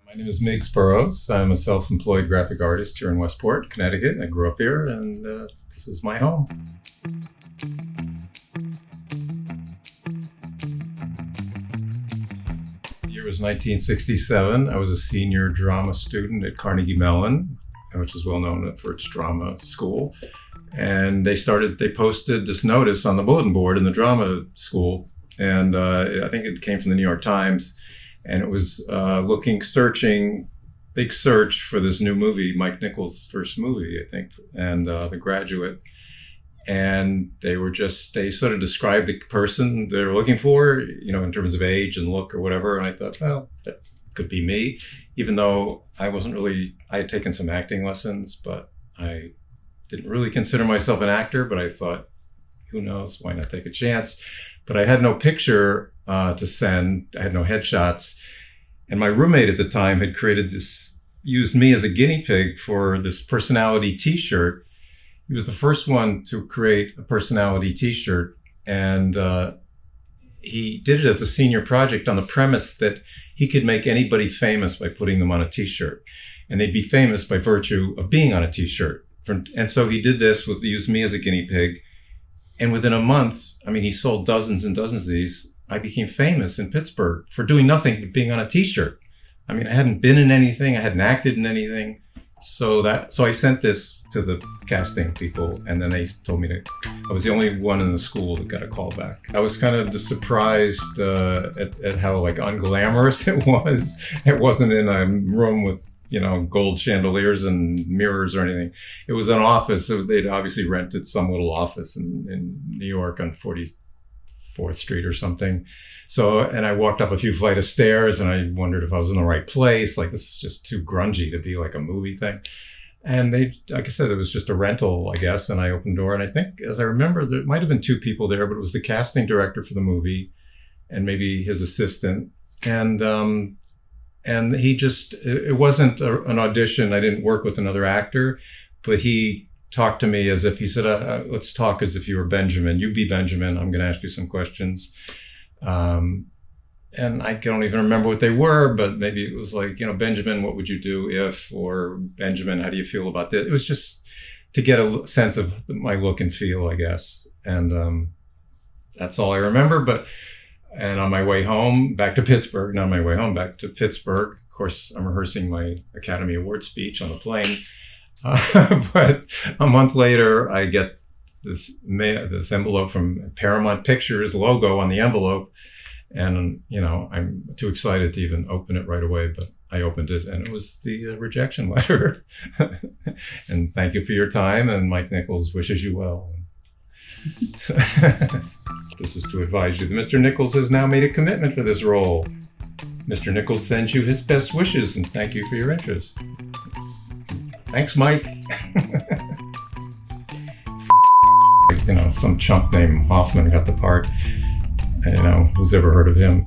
My name is Miggs B. I'm a self-employed graphic artist here in Westport, Connecticut. I grew up here, and this is my home. The year was 1967. I was a senior drama student at Carnegie Mellon, which is well known for its drama school. And they posted this notice on the bulletin board in the drama school, and I think it came from the New York Times. And it was big search for this new movie, Mike Nichols' first movie, I think, and The Graduate. And they sort of described the person they're looking for, in terms of age and look or whatever. And I thought, well, that could be me, even though I had taken some acting lessons, but I didn't really consider myself an actor. But I thought, who knows, why not take a chance? But I had no picture to send. I had no headshots. And my roommate at the time had used me as a guinea pig for this personality t-shirt. He was the first one to create a personality t-shirt. And he did it as a senior project on the premise that he could make anybody famous by putting them on a t-shirt. And they'd be famous by virtue of being on a t-shirt. And so he did this, used me as a guinea pig. And within a month, he sold dozens and dozens of these. I became famous in Pittsburgh for doing nothing but being on a t-shirt. I hadn't been in anything. I hadn't acted in anything. So I sent this to the casting people, and then they told me I was the only one in the school that got a call back. I was kind of just surprised at how unglamorous it was. It wasn't in a room with gold chandeliers and mirrors or anything. It was an office. They'd obviously rented some little office in New York on 44th Street or something. And I walked up a few flights of stairs, and I wondered if I was in the right place. This is just too grungy to be like a movie thing. And like I said, it was just a rental, I guess. And I opened the door, and I think, as I remember, there might have been two people there, but it was the casting director for the movie and maybe his assistant. And it wasn't an audition. I didn't work with another actor, but he talked to me as if he said, let's talk as if you were Benjamin. You be Benjamin. I'm going to ask you some questions. And I don't even remember what they were, but maybe it was like, Benjamin, what would you do if, or Benjamin, how do you feel about this? It was just to get a sense of my look and feel, I guess. And that's all I remember. And on my way home, back to Pittsburgh, of course, I'm rehearsing my Academy Award speech on the plane. But a month later, I get this envelope from Paramount Pictures, logo on the envelope. And, I'm too excited to even open it right away, but I opened it, and it was the rejection letter. And thank you for your time, and Mike Nichols wishes you well. This is to advise you that Mr. Nichols has now made a commitment for this role. Mr. Nichols sends you his best wishes, and thank you for your interest. Thanks, Mike. Some chump named Hoffman got the part. Who's ever heard of him?